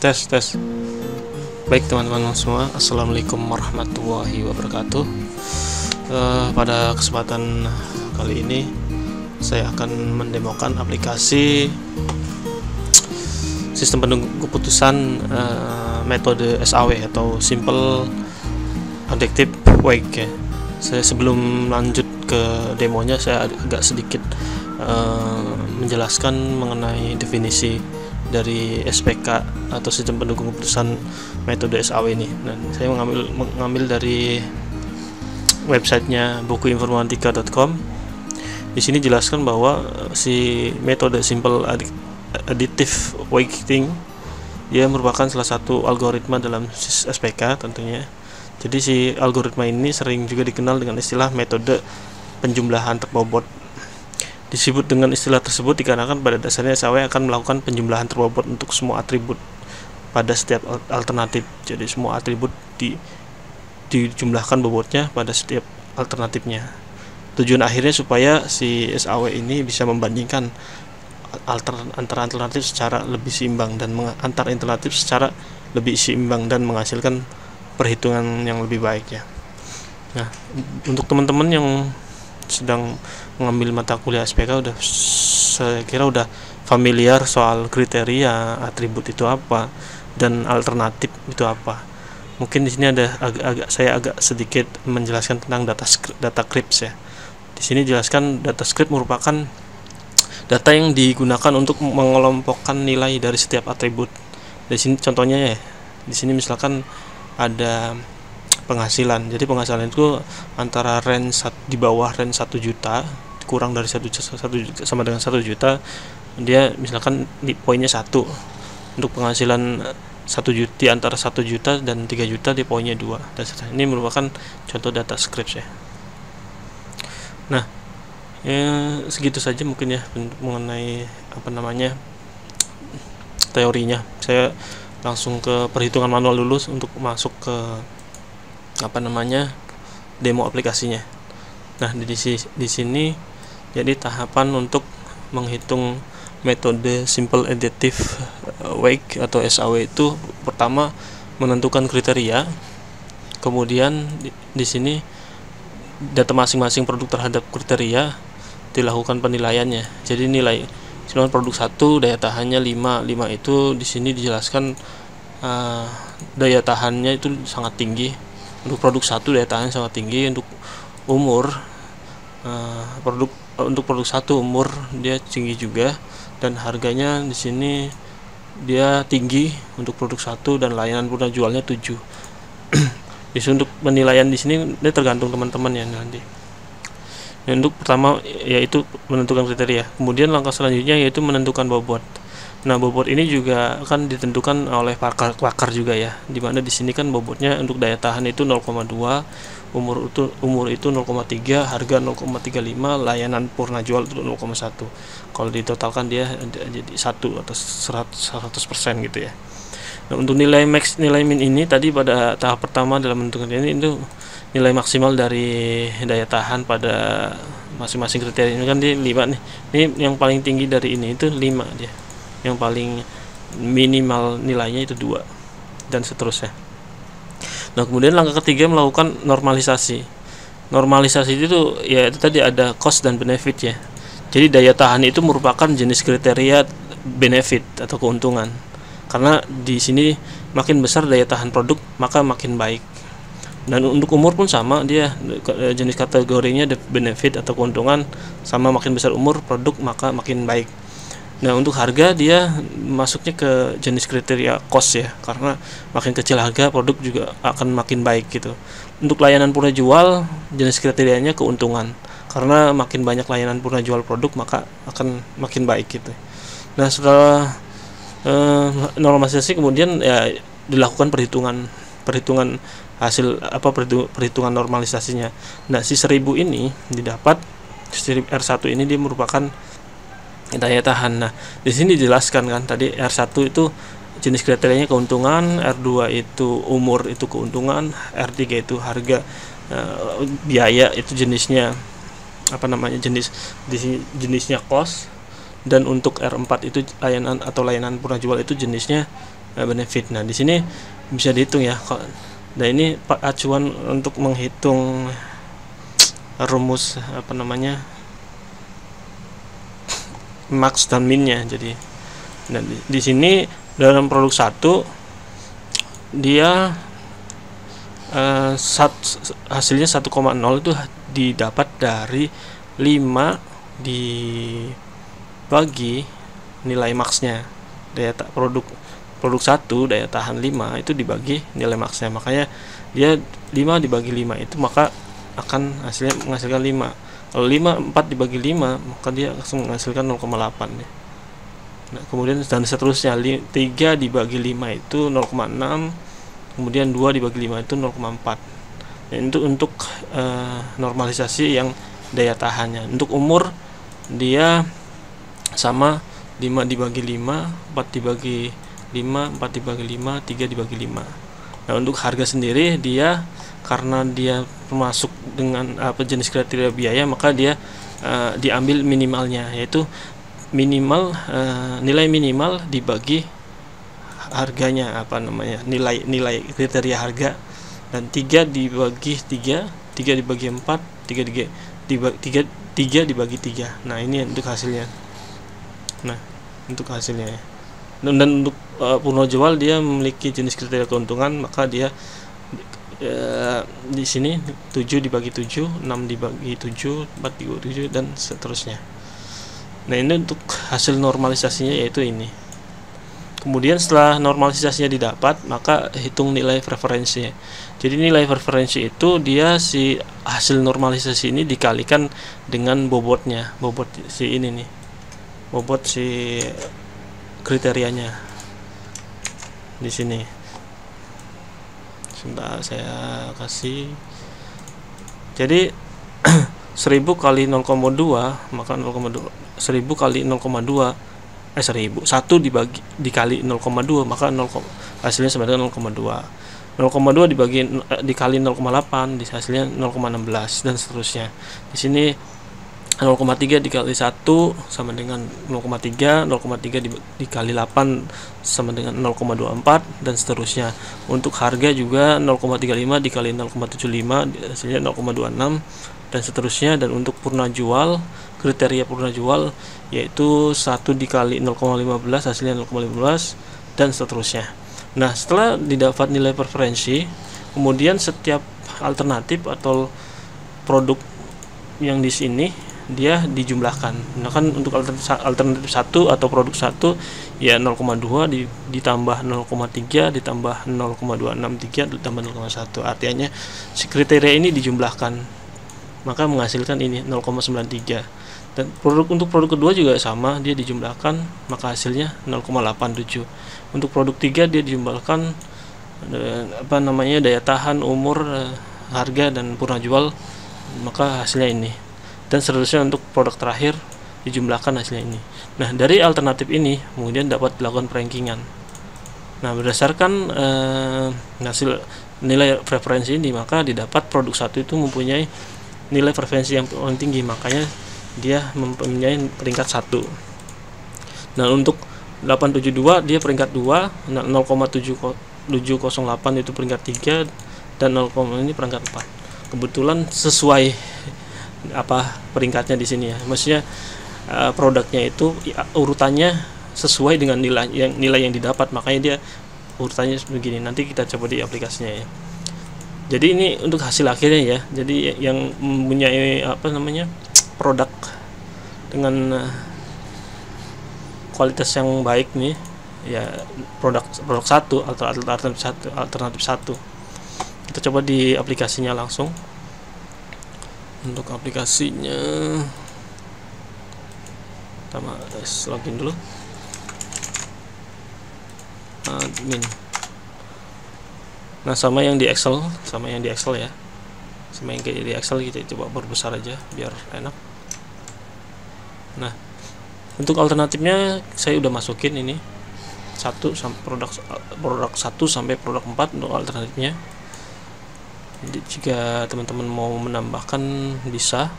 Tes, tes. Baik teman-teman semua, assalamualaikum warahmatullahi wabarakatuh. Pada kesempatan kali ini saya akan mendemokan aplikasi sistem penunggu keputusan metode SAW atau Simple Addictive Wake ya. Saya sebelum lanjut ke demonya, saya agak sedikit menjelaskan mengenai definisi dari SPK atau sistem pendukung keputusan metode SAW ini. Dan saya mengambil dari websitenya bukuinformatika.com. Di sini jelaskan bahwa si metode Simple Additive Waking dia merupakan salah satu algoritma dalam SPK tentunya. Jadi si algoritma ini sering juga dikenal dengan istilah metode penjumlahan terbobot. Disebut dengan istilah tersebut dikarenakan pada dasarnya SAW akan melakukan penjumlahan terbobot untuk semua atribut pada setiap alternatif. Jadi semua atribut dijumlahkan bobotnya pada setiap alternatifnya. Tujuan akhirnya supaya si SAW ini bisa membandingkan antara alternatif secara lebih seimbang dan antar alternatif secara lebih seimbang dan menghasilkan perhitungan yang lebih baik ya. Nah, untuk teman-teman yang sedang mengambil mata kuliah SPK saya kira udah familiar soal kriteria atribut itu apa dan alternatif itu apa. Mungkin di sini ada saya agak sedikit menjelaskan tentang data scripts ya. Di sini jelaskan data script merupakan data yang digunakan untuk mengelompokkan nilai dari setiap atribut. Di sini contohnya ya. Di sini misalkan ada penghasilan. Jadi penghasilan itu antara range di bawah range 1 juta kurang dari 1 juta sama dengan 1 juta, dia misalkan di poinnya 1. Untuk penghasilan 1 juta di antara 1 juta dan 3 juta di poinnya 2. Dan ini merupakan contoh data scripts ya. Nah, segitu saja mungkin ya mengenai teorinya. Saya langsung ke perhitungan manual dulu untuk masuk ke demo aplikasinya. Nah, di sini jadi tahapan untuk menghitung metode Simple Additive Wake atau SAW itu pertama menentukan kriteria, kemudian di sini data masing-masing produk terhadap kriteria dilakukan penilaiannya. Jadi nilai misalnya produk 1 daya tahannya 5 itu di sini dijelaskan daya tahannya itu sangat tinggi. Untuk produk 1 daya tahan sangat tinggi. Untuk umur untuk produk 1 umur dia tinggi juga, dan harganya di sini dia tinggi untuk produk 1 dan layanan purna jualnya 7. Di sini untuk penilaian di sini dia tergantung teman-teman ya nanti. Dan untuk pertama yaitu menentukan kriteria. Kemudian langkah selanjutnya yaitu menentukan bobot. Nah, bobot ini juga akan ditentukan oleh pakar juga ya. Dimana di sini kan bobotnya untuk daya tahan itu 0,2, umur itu 0,3, harga 0,35, layanan purna jual itu 0,1. Kalau ditotalkan dia jadi 1 atau 100% gitu ya. Nah, untuk nilai max, nilai min ini tadi pada tahap pertama dalam menentukan ini itu nilai maksimal dari daya tahan pada masing-masing kriteria. Ini kan dia 5 nih. Ini yang paling tinggi dari ini itu 5 dia. Yang paling minimal nilainya itu 2 dan seterusnya. Nah, kemudian langkah ketiga melakukan normalisasi. Normalisasi itu ya itu tadi ada cost dan benefit ya. Jadi daya tahan itu merupakan jenis kriteria benefit atau keuntungan. Karena di sini makin besar daya tahan produk maka makin baik. Dan untuk umur pun sama, dia jenis kategorinya benefit atau keuntungan sama, makin besar umur produk maka makin baik. Nah, untuk harga dia masuknya ke jenis kriteria cost ya, karena makin kecil harga produk juga akan makin baik gitu. Untuk layanan purna jual jenis kriterianya keuntungan, karena makin banyak layanan purna jual produk maka akan makin baik gitu. Nah, setelah normalisasi kemudian ya dilakukan perhitungan hasil perhitungan normalisasinya. Nah, si 1000 ini didapat R1 ini dia merupakan daya tahan. Nah, di sini dijelaskan kan tadi R1 itu jenis kriterianya keuntungan, R2 itu umur itu keuntungan, R3 itu harga, biaya itu jenisnya jenisnya cost, dan untuk R4 itu layanan purna jual itu jenisnya benefit. Nah di sini bisa dihitung ya. Nah ini acuan untuk menghitung rumus apa namanya max dan minnya. Jadi nah di sini dalam produk satu dia hasilnya 1,0 itu didapat dari 5 dibagi nilai maxnya. Produk 1 daya tahan 5 itu dibagi nilai maxnya, makanya dia 5 dibagi 5 itu maka akan hasilnya menghasilkan 5. Kalau 4 dibagi 5 maka dia langsung menghasilkan 0,8 ya. Nah, kemudian dan seterusnya 3 dibagi 5 itu 0,6, kemudian 2 dibagi 5 itu 0,4. Nah, itu untuk normalisasi yang daya tahannya. Untuk umur dia sama 5 dibagi 5, 4 dibagi 5, 4 dibagi 5, 3 dibagi 5. Nah, untuk harga sendiri dia karena dia termasuk dengan jenis kriteria biaya, maka dia diambil minimalnya, yaitu nilai minimal dibagi harganya nilai kriteria harga, dan 3 dibagi 3 dibagi 4, 3 dibagi 3. Nah ini untuk hasilnya. Nah untuk hasilnya ya. Dan untuk Purna Jual dia memiliki jenis kriteria keuntungan, maka dia di sini 7 dibagi 7, 6 dibagi 7, 4 dibagi 7 dan seterusnya. Nah ini untuk hasil normalisasinya yaitu ini. Kemudian setelah normalisasinya didapat, maka hitung nilai preferensi. Jadi nilai preferensi itu dia si hasil normalisasi ini dikalikan dengan bobotnya, bobot si ini nih, bobot si kriterianya di sini. Sebentar saya kasih. Jadi 1000 kali 0,2 maka 0,2 1000 kali 0,2 1 dikali 0,2 maka hasilnya sama dengan 0,2. 0,2 dikali 0,8 hasilnya 0,16 dan seterusnya. Di sini 0,3 dikali 1 sama dengan 0,3, 0,3 dikali 8 sama dengan 0,24 dan seterusnya. Untuk harga juga 0,35 dikali 0,75 hasilnya 0,26 dan seterusnya. Dan untuk Purna Jual, kriteria Purna Jual yaitu 1 dikali 0,15 hasilnya 0,15 dan seterusnya. Nah setelah didapat nilai preferensi, kemudian setiap alternatif atau produk yang di sini dia dijumlahkan. Nah kan untuk alternatif 1 atau produk 1 ya 0,2 ditambah 0,3 ditambah 0,263 ditambah 0,1. Artinya si kriteria ini dijumlahkan maka menghasilkan ini 0,93. Dan untuk produk kedua juga sama, dia dijumlahkan maka hasilnya 0,87. Untuk produk 3 dia dijumlahkan daya tahan, umur, harga dan Purna Jual, maka hasilnya ini. Dan seterusnya untuk produk terakhir dijumlahkan hasilnya ini. Nah dari alternatif ini kemudian dapat dilakukan perankingan. Nah berdasarkan hasil nilai preferensi ini maka didapat produk 1 itu mempunyai nilai preferensi yang paling tinggi, makanya dia mempunyai peringkat 1. Nah untuk 872 dia peringkat 2, 0,708 itu peringkat 3 dan 0, ini peringkat 4. Kebetulan sesuai peringkatnya di sini ya. Maksudnya produknya itu urutannya sesuai dengan nilai yang didapat, makanya dia urutannya begini. Nanti kita coba di aplikasinya ya. Jadi ini untuk hasil akhirnya ya. Jadi yang mempunyai produk dengan kualitas yang baik nih ya produk 1 atau alternatif 1. Kita coba di aplikasinya langsung. Untuk aplikasinya pertama login dulu, admin. Nah sama yang di Excel ya, sama yang kayak di Excel kita coba perbesar aja biar enak. Nah untuk alternatifnya saya udah masukin ini produk 1 sampai produk 4 untuk alternatifnya. Jadi jika teman-teman mau menambahkan bisa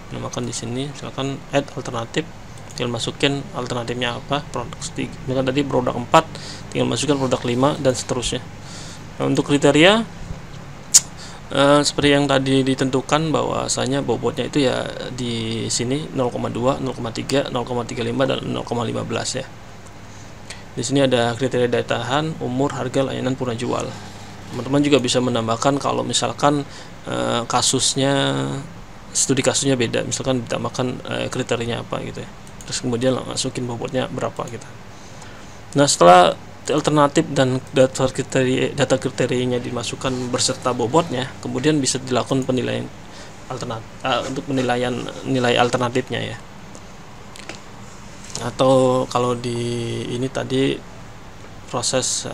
menambahkan di sini, misalkan add alternatif tinggal masukin alternatifnya apa, produk misalkan tadi produk 4 tinggal masukkan produk 5 dan seterusnya. Nah, untuk kriteria seperti yang tadi ditentukan bahwasanya bobotnya itu ya di sini 0,2, 0,3, 0,35 dan 0,15 ya. Di sini ada kriteria daya tahan, umur, harga, layanan, purna jual. Teman-teman juga bisa menambahkan kalau misalkan kasusnya, studi kasusnya beda, misalkan ditambahkan kriterianya apa gitu ya. Terus kemudian masukin bobotnya berapa gitu. Nah, setelah alternatif dan data kriterianya dimasukkan berserta bobotnya, kemudian bisa dilakukan penilaian alternatif untuk penilaian nilai alternatifnya ya. Atau kalau di ini tadi proses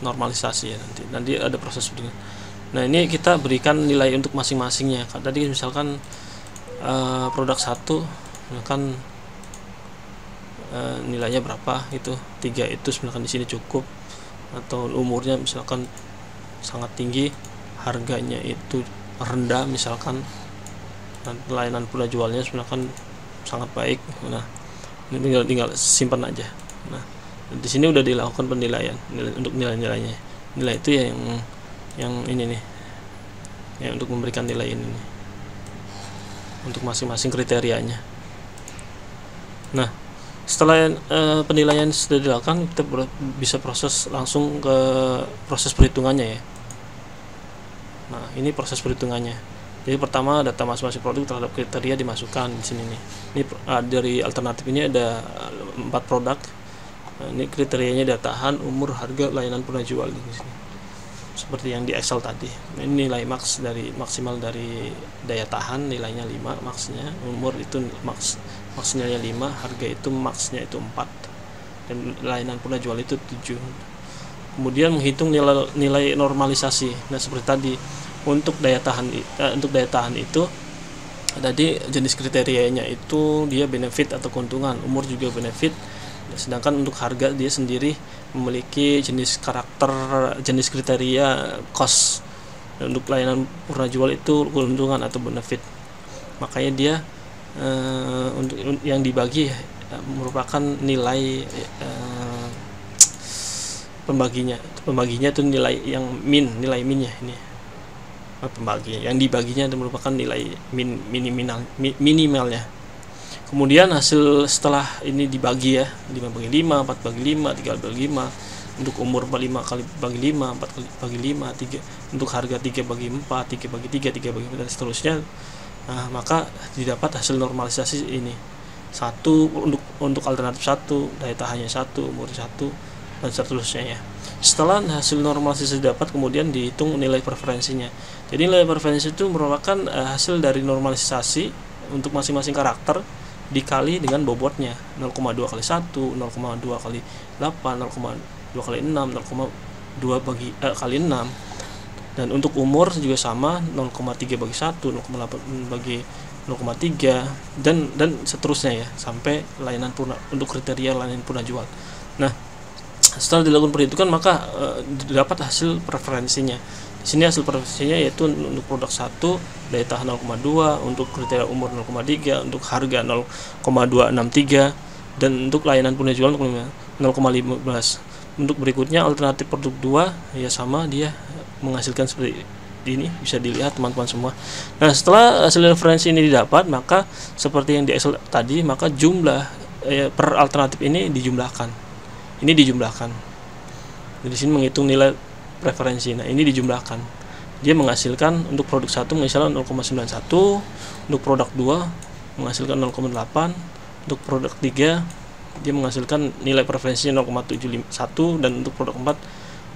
normalisasi ya, nanti ada proses begini. Nah, ini kita berikan nilai untuk masing-masingnya. Tadi misalkan produk 1 misalkan nilainya berapa gitu, 3 itu misalkan di sini cukup, atau umurnya misalkan sangat tinggi, harganya itu rendah misalkan, dan layanan pula jualnya misalkan sangat baik. Nah, ini tinggal simpan aja. Nah, di sini udah dilakukan penilaian untuk nilai-nilainya. Nilai itu yang ini nih, ya, untuk memberikan nilai ini nih, untuk masing-masing kriterianya. Nah, setelah penilaian sudah dilakukan, kita bisa proses langsung ke proses perhitungannya ya. Nah, ini proses perhitungannya. Jadi pertama data masing-masing produk terhadap kriteria dimasukkan di sini nih. Ini dari alternatif ini ada 4 produk. Nah, ini kriterianya daya tahan, umur, harga, layanan, purna jual di sini. Seperti yang di Excel tadi. Ini nilai maksimal dari daya tahan nilainya 5 maksnya, umur itu maksnya 5, harga itu maksnya itu 4, dan layanan purna jual itu 7. Kemudian menghitung nilai normalisasi. Nah, seperti tadi untuk daya tahan itu tadi jenis kriterianya itu dia benefit atau keuntungan, umur juga benefit. Sedangkan untuk harga dia sendiri memiliki jenis kriteria cost. Dan untuk layanan purna jual itu keuntungan atau benefit. Makanya dia untuk yang dibagi merupakan nilai pembaginya itu nilai yang nilai minnya ini. Pembaginya yang dibaginya itu merupakan nilai minimalnya. Kemudian hasil setelah ini dibagi ya, 5/5, 4/5, 3/5, untuk umur 5 kali bagi 5, 4 kali bagi 5, 3, untuk harga 3/4, 3/3, 3/4 dan seterusnya. Nah, maka didapat hasil normalisasi ini. 1 untuk alternatif 1, daya tahannya 1, umur 1 dan seterusnya ya. Setelah hasil normalisasi didapat, kemudian dihitung nilai preferensinya. Jadi nilai preferensi itu merupakan hasil dari normalisasi untuk masing-masing karakter dikali dengan bobotnya 0,2 kali 1, 0,2 kali 8, 0,2 kali 6, 0,2 kali 6. Dan untuk umur juga sama, 0,3 bagi 1, 0,8 bagi 0,3 dan seterusnya ya, sampai layanan purna untuk kriteria layanan purna jual. Nah, setelah dilakukan perhitungan maka dapat hasil preferensinya. Di sini hasil preferensinya yaitu untuk produk 1 daya tahan 0,2, untuk kriteria umur 0,3, untuk harga 0,263 dan untuk layanan purna jual 0,15. Untuk berikutnya alternatif produk 2 ya sama, dia menghasilkan seperti ini, bisa dilihat teman-teman semua. Nah, setelah hasil referensi ini didapat, maka seperti yang di Excel tadi, maka jumlah per alternatif ini dijumlahkan. Ini dijumlahkan. Di sini menghitung nilai preferensi. Nah, ini dijumlahkan. Dia menghasilkan untuk produk 1 menghasilkan 0,91, untuk produk 2 menghasilkan 0,8, untuk produk 3 dia menghasilkan nilai preferensinya 0,71 dan untuk produk 4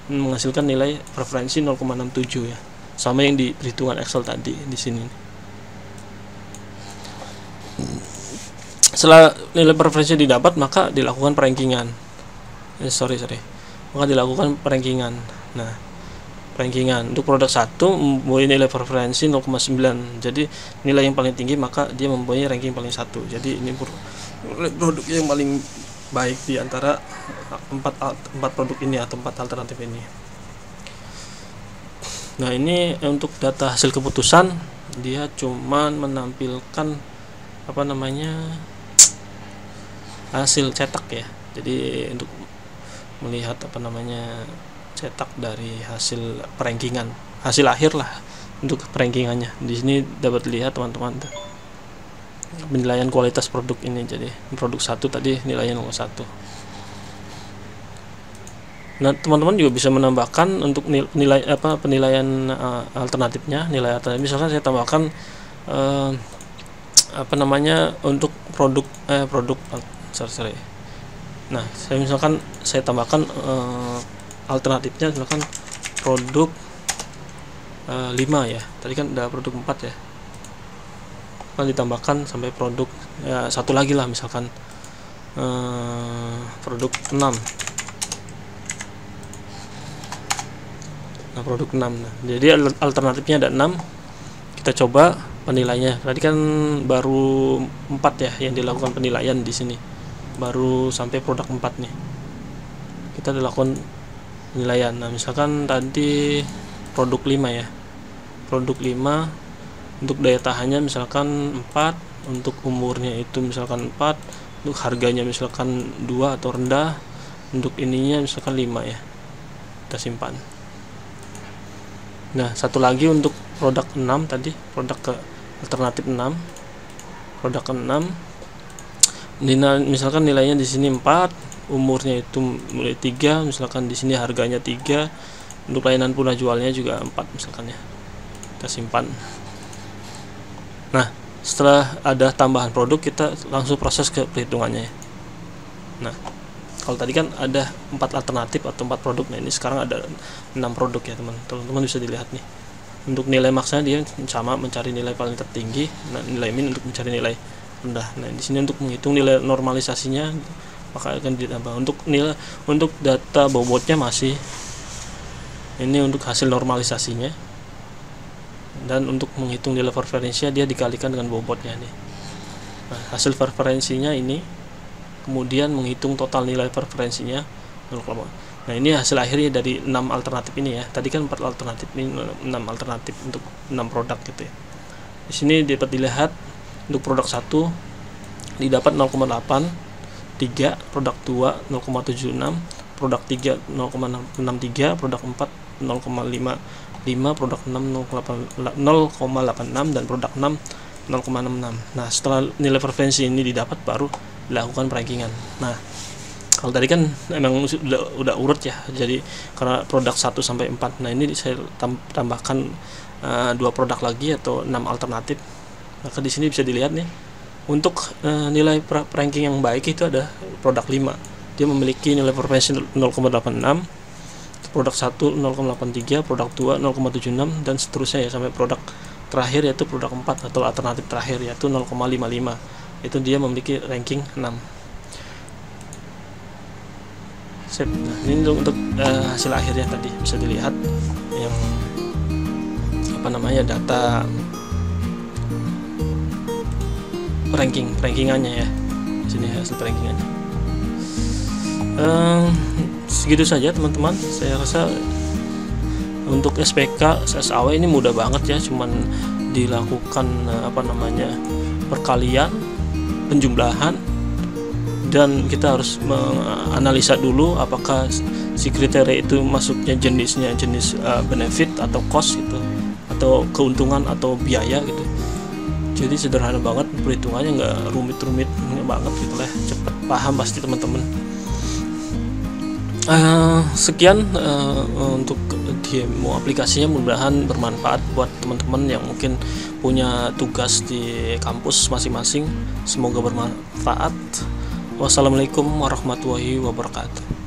menghasilkan nilai preferensi 0,67 ya. Sama yang di perhitungan Excel tadi di sini. Setelah nilai preferensi didapat, maka dilakukan perankingan. Maka dilakukan perankingan. Nah, rankingan untuk produk 1 mempunyai nilai preferensi 0,9. Jadi nilai yang paling tinggi maka dia mempunyai ranking paling 1. Jadi ini produk yang paling baik di antara 4 produk ini atau 4 alternatif ini. Nah, ini untuk data hasil keputusan dia cuman menampilkan hasil cetak ya. Jadi untuk melihat cetak dari hasil perankingan, hasil akhir lah untuk perankingannya. Di sini dapat lihat teman-teman penilaian kualitas produk ini. Jadi produk 1 tadi nilainya nomor 1. Nah, teman-teman juga bisa menambahkan untuk penilaian alternatifnya, nilai alternatif. Misalkan saya tambahkan untuk produk Nah, saya tambahkan alternatifnya, misalkan produk 5 ya. Tadi kan ada produk 4 ya. Kan ditambahkan sampai produk satu lagi lah, misalkan produk 6. Nah, produk 6. Nah, jadi alternatifnya ada 6. Kita coba penilaiannya. Tadi kan baru 4 ya yang dilakukan penilaian di sini. Baru sampai produk 4 nih. Kita dilakukan penilaian. Nah, misalkan tadi produk 5 ya. Produk 5 untuk daya tahannya misalkan 4, untuk umurnya itu misalkan 4, untuk harganya misalkan 2 atau rendah, untuk ininya misalkan 5 ya. Kita simpan. Nah, satu lagi untuk produk 6 tadi, produk ke alternatif 6. Produk ke-6 misalkan nilainya di sini 4, umurnya itu mulai 3, misalkan di sini harganya 3, untuk layanan punah jualnya juga 4 misalkan ya. Kita simpan. Nah, setelah ada tambahan produk, kita langsung proses ke perhitungannya ya. Nah, kalau tadi kan ada 4 alternatif atau 4 produk. Nah, ini sekarang ada 6 produk ya teman-teman bisa dilihat nih. Untuk nilai maksanya dia sama, mencari nilai paling tertinggi. Nah, nilai min untuk mencari nilai rendah. Nah, di sini untuk menghitung nilai normalisasinya maka akan ditambah. Untuk data bobotnya masih ini untuk hasil normalisasinya. Dan untuk menghitung nilai preferensinya dia dikalikan dengan bobotnya nih. Nah, hasil preferensinya ini, kemudian menghitung total nilai preferensinya 0. Nah, ini hasil akhirnya dari 6 alternatif ini ya. Tadi kan 4 alternatif, ini 6 alternatif untuk 6 produk gitu ya. Di sini dapat dilihat untuk produk 1 didapat 0,83, produk 2 0,76, produk 3 0,63, produk 4 0,55, produk 6 0,86 dan produk 6 0,66. Nah, setelah nilai preferensi ini didapat baru dilakukan perankingan. Nah, kalau tadi kan memang udah urut ya. Jadi karena produk 1 sampai 4. Nah, ini saya tambahkan 2 produk lagi atau 6 alternatif. Maka di sini bisa dilihat nih. Untuk nilai ranking yang baik itu ada produk 5. Dia memiliki nilai preferensi 0,86, produk 1 0,83, produk 2 0,76 dan seterusnya ya sampai produk terakhir yaitu produk 4 atau alternatif terakhir yaitu 0,55. Itu dia memiliki ranking 6. Nah, ini untuk hasil akhirnya tadi bisa dilihat yang data rankingannya ya. Di sini hasil rankingannya. Segitu saja teman-teman. Saya rasa untuk SPK SSAW ini mudah banget ya, cuman dilakukan perkalian, penjumlahan, dan kita harus menganalisa dulu apakah si kriteria itu masuknya jenis benefit atau cost gitu, atau keuntungan atau biaya gitu. Jadi sederhana banget perhitungannya, nggak rumit-rumit banget gitu lah, cepet paham pasti teman-teman. Sekian untuk demo aplikasinya, mudah-mudahan bermanfaat buat teman-teman yang mungkin punya tugas di kampus masing-masing. Semoga bermanfaat. Wassalamualaikum warahmatullahi wabarakatuh.